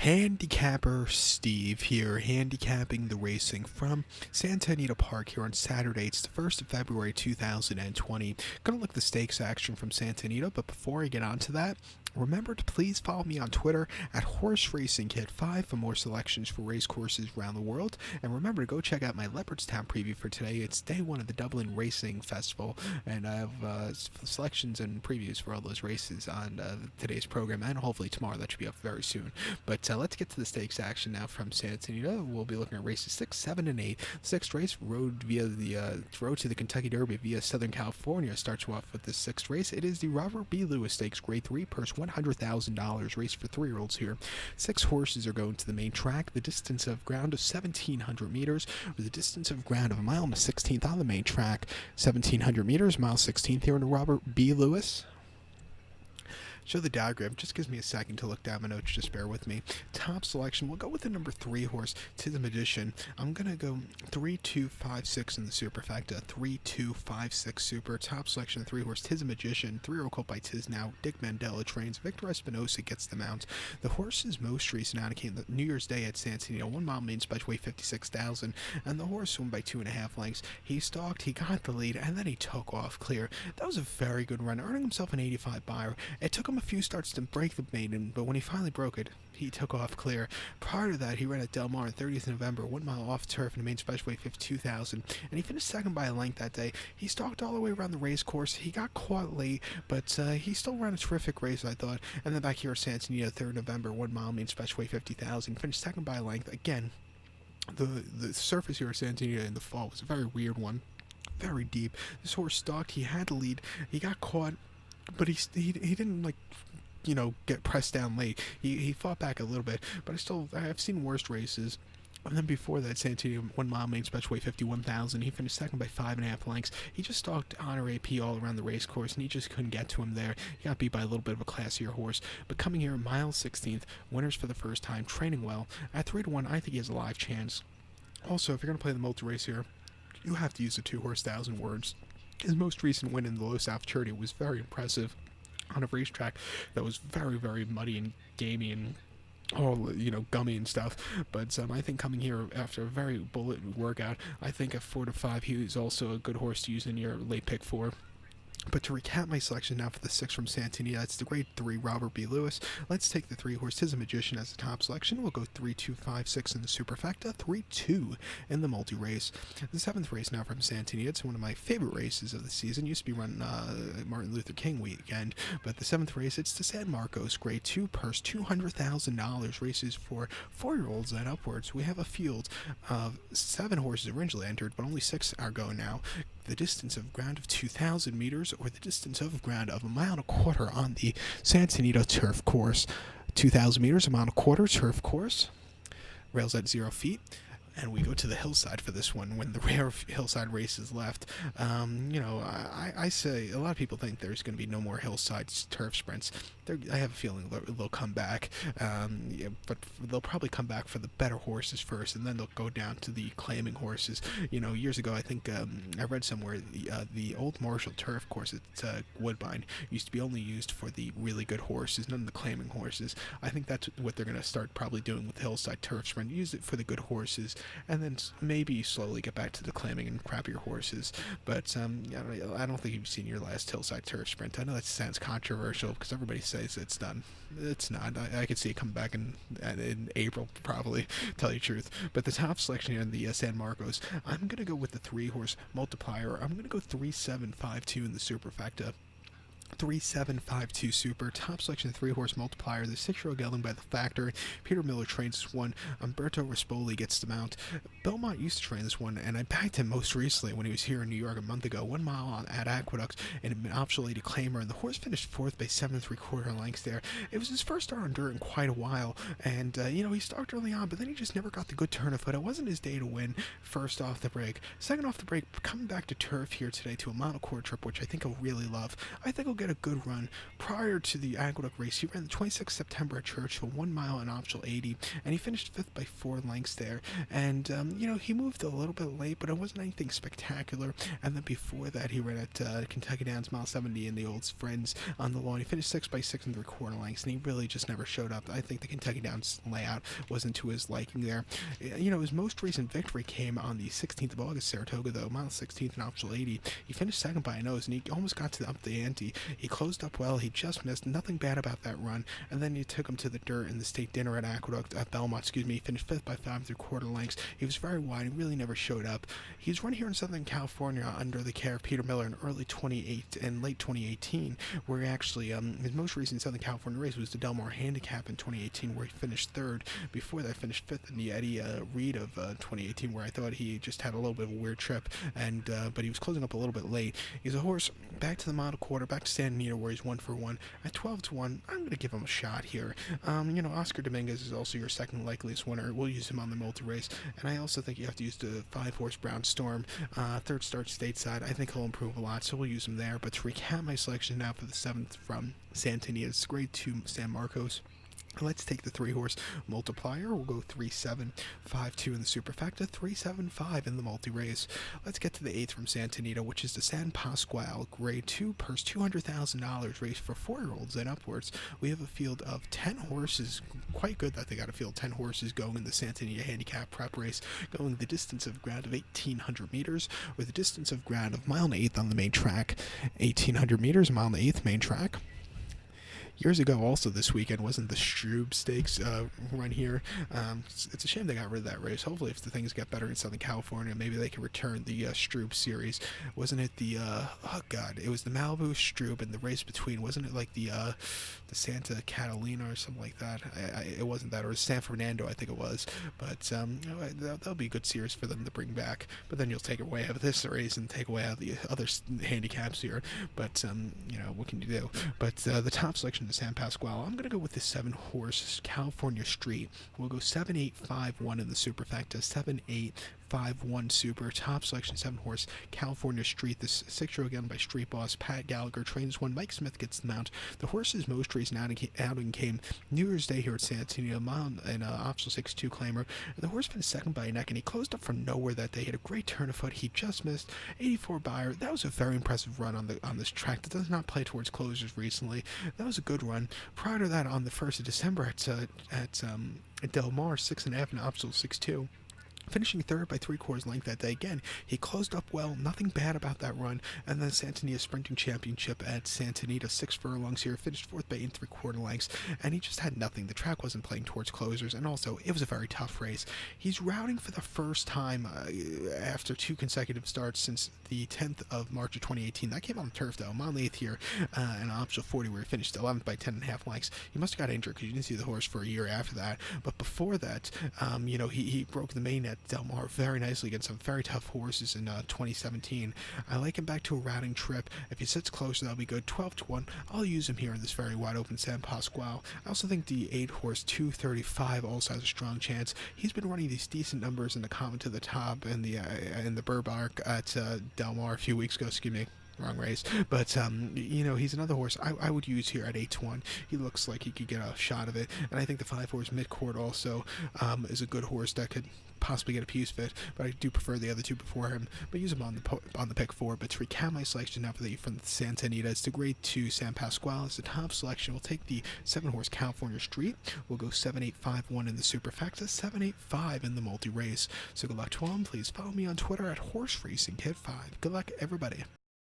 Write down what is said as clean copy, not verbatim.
Handicapper Steve here, handicapping the racing from Santa Anita Park here on Saturday. It's the 1st of February 2020. Gonna look at the stakes action from Santa Anita, but before I get on to that, remember to please follow me on Twitter at Horse Racing Kid 5 for more selections for race courses around the world. And remember to go check out my Leopardstown preview for today. It's day one of the Dublin Racing Festival, and I have selections and previews for all those races on today's program, and hopefully tomorrow. That should be up very soon. But let's get to the stakes action now from Santa Anita. We'll be looking at races 6, 7, and 8. Sixth race, road to the Kentucky Derby via Southern California, starts off with the sixth race. It is the Robert B. Lewis Stakes, Grade 3, purse $100,000, race for 3-year-olds here. 6 horses are going to the main track. The distance of ground of 1,700 meters, with a distance of ground of a mile and a 16th on the main track. 1,700 meters, mile 16th here in the Robert B. Lewis. Show the diagram. Just gives me a second to look down my notes. Just bear with me. Top selection. We'll go with the number 3 horse, Tis the Magician. I'm going to go 3, 2, 5, 6 in the superfecta. 3, 2, 5, 6 super. Top selection, 3 horse, Tis the Magician. 3-year-old colt by Tiz Now. Dick Mandela trains. Victor Espinosa gets the mount. The horse's most recent outing came New Year's Day at Santa Anita. 1 mile main special weight 56,000. And the horse won by 2.5 lengths. He stalked, he got the lead, and then he took off clear. That was a very good run, earning himself an 85 buyer. It took him a few starts to break the maiden, but when he finally broke it, he took off clear. Prior to that, he ran at Del Mar on 30th November, 1 mile off turf in the main special weight 52,000, and he finished second by a length that day. He stalked all the way around the race course. He got caught late, but he still ran a terrific race, I thought. And then back here at Santa Anita, 3rd November, 1 mile main special weight 50,000, finished second by a length. Again, the surface here at Santa Anita in the fall was a very weird one, very deep. This horse stalked. He had the lead. He got caught, but he didn't get pressed down late. He fought back a little bit, but I've seen worse races. And then before that, Santa Anita, 1 mile main special weight 51,000. He finished second by 5.5 lengths. He just stalked Honor AP all around the race course, and he just couldn't get to him there. He got beat by a little bit of a classier horse. But coming here, mile 16th, winners for the first time, training well. At 3-1, I think he has a live chance. Also, if you're going to play the multi-race here, you have to use the 2-horse 1,000 words. His most recent win in the Low South Charity was very impressive on a racetrack that was very, very muddy and gamey and all, gummy and stuff. But I think coming here after a very bullet workout, I think at 4-5, he is also a good horse to use in your late pick 4. But to recap my selection now for the 6 from Santa Anita, it's the Grade 3 Robert B. Lewis. Let's take the 3 horse Tis the Magician as the top selection. We'll go 3, 2, 5, 6 in the superfecta, 3, 2 in the multi-race. The 7th race now from Santa Anita. It's one of my favorite races of the season. Used to be run Martin Luther King weekend, but the 7th race, it's the San Marcos Grade 2 purse, $200,000, races for 4-year-olds and upwards. We have a field of 7 horses originally entered, but only 6 are going now. The distance of ground of 2,000 meters, or the distance of ground of 1.25 miles on the Santa Anita turf course. 2,000 meters, 1.25 miles turf course. Rails at 0 feet. And we go to the hillside for this one when the rare hillside race is left. I say a lot of people think there's going to be no more hillside turf sprints. I have a feeling they'll come back, but they'll probably come back for the better horses first, and then they'll go down to the claiming horses. Years ago, I think I read somewhere the old Marshall turf course at Woodbine used to be only used for the really good horses, none of the claiming horses. I think that's what they're going to start probably doing with the hillside turf sprint. Use it for the good horses, and then maybe slowly get back to the claiming and crappier horses. But I don't think you've seen your last hillside turf sprint. I know that sounds controversial because everybody says it's done. It's not. I could see it come back in April, probably, tell you the truth. But the top selection here in the San Marcos, I'm going to go with the 3-horse multiplier. I'm going to go 3, 7, 5, 2 in the superfecta. 3752 super. Top selection 3-horse multiplier. The 6-year-old gelding by the Factor. Peter Miller trains this one. Umberto Rispoli gets the mount. Belmont used to train this one, and I backed him most recently when he was here in New York a month ago. 1 mile at Aqueduct and an optional lady claimer, and the horse finished 4th by 7 3/4 lengths there. It was his first start on dirt in quite a while, and he started early on, but then he just never got the good turn of foot. It wasn't his day to win first off the break. Second off the break, coming back to turf here today to a mile and a quarter trip, which I think he'll really love. I think he'll get a good run. Prior to the Aqueduct race, he ran the 26th September at Churchill, 1 mile and optional 80, and he finished 5th by 4 lengths there. And, he moved a little bit late, but it wasn't anything spectacular. And then before that, he ran at Kentucky Downs Mile 70 in the Old Friends on the lawn. He finished 6 by 6 and 3/4 lengths, and he really just never showed up. I think the Kentucky Downs layout wasn't to his liking there. His most recent victory came on the 16th of August, Saratoga, though, mile 16th and optional 80. He finished second by a nose, and he almost got to up the ante. He closed up well. He just missed. Nothing bad about that run. And then he took him to the dirt in the state dinner at Belmont. He finished 5th by 5 3/4 lengths. He was very wide. He really never showed up. He's run here in Southern California under the care of Peter Miller in late 2018, where actually his most recent Southern California race was the Del Mar Handicap in 2018, where he finished third. Before that, finished 5th in the Eddie Reed of 2018, where I thought he just had a little bit of a weird trip, and but he was closing up a little bit late. He's a horse back to the model quarter, back to Santa Anita, where he's 1-for-1 at 12-1. I'm going to give him a shot here. Oscar Dominguez is also your second likeliest winner. We'll use him on the multi-race, and I also think you have to use the 5-horse Brown Storm, third start stateside. I think he'll improve a lot, so we'll use him there. But to recap my selection now for the 7th from Santa Anita, it's grade 2 San Marcos. Let's take the 3-horse multiplier. We'll go 3-7-5-2 in the superfecta, 3-7-5 in the multi-race. Let's get to the 8th from Santa Anita, which is the San Pasqual grade 2 purse $200,000 race for 4-year-olds and upwards. We have a field of 10 horses. Quite good that they got a field 10 horses going in the Santa Anita handicap prep race, going the distance of ground of 1,800 meters with a distance of ground of 1.125 on the main track. 1,800 meters, 1.125 main track. Years ago, also this weekend, wasn't the Strube Stakes run here? It's a shame they got rid of that race. Hopefully, if the things get better in Southern California, maybe they can return the Strube series. Wasn't it the it was the Malibu Strube, and the race between, wasn't it like the Santa Catalina or something like that? It wasn't that, or San Fernando, I think it was. But that'll be a good series for them to bring back. But then you'll take away out of this race and take away out of the other handicaps here. But what can you do? But the top selection is San Pasqual. I'm going to go with the 7-horse California Street. We'll go 7-8-5-1 in the superfecta, 7-8-5-1 super. Top selection, 7-horse California Street. This 6-year-old again by Street Boss Pat Gallagher. Trains one. Mike Smith gets the mount. The horse's most recent outing came New Year's Day here at Santa Anita, mile and optional 6-2 claimer. And the horse finished second by a neck, and he closed up from nowhere that day. He had a great turn of foot. He just missed. 84 buyer. That was a very impressive run on this track that does not play towards closers recently. That was a good run. Prior to that, on the 1st of December at Del Mar, 6.5 and optional 6-2. Finishing third by 3/4 length that day. Again, he closed up well. Nothing bad about that run. And then Santa Anita Sprinting Championship at Santa Anita, 6 furlongs here. Finished 4th by 8 3/4 lengths. And he just had nothing. The track wasn't playing towards closers. And also, it was a very tough race. He's routing for the first time after 2 consecutive starts since the 10th of March of 2018. That came on the turf, though. Mile 8th here and optional 40, where he finished 11th by 10.5 lengths. He must have got injured because you didn't see the horse for a year after that. But before that, he broke the main at Del Mar very nicely against some very tough horses in 2017. I like him back to a routing trip. If he sits closer, that'll be good. 12-1. I'll use him here in this very wide open San Pasqual. I also think the 8-horse 235 also has a strong chance. He's been running these decent numbers in the Common to the Top and the Burbark at Del Mar a few weeks ago. Excuse me. Wrong race, but he's another horse I would use here at 8-1. He looks like he could get a shot of it, and I think the 5-horse Midcourt also is a good horse that could possibly get a piece fit, but I do prefer the other two before him. But use him on the pick 4. But to recap my selection now from the Santa Anita, it's the grade 2 San Pasqual. It's the top selection. We'll take the 7-horse California Street. We'll go 7-8-5-1 in the superfecta, 7-8-5 in the multi-race. So good luck to all. Please follow me on Twitter at HorseRacingKid5. Good luck, everybody.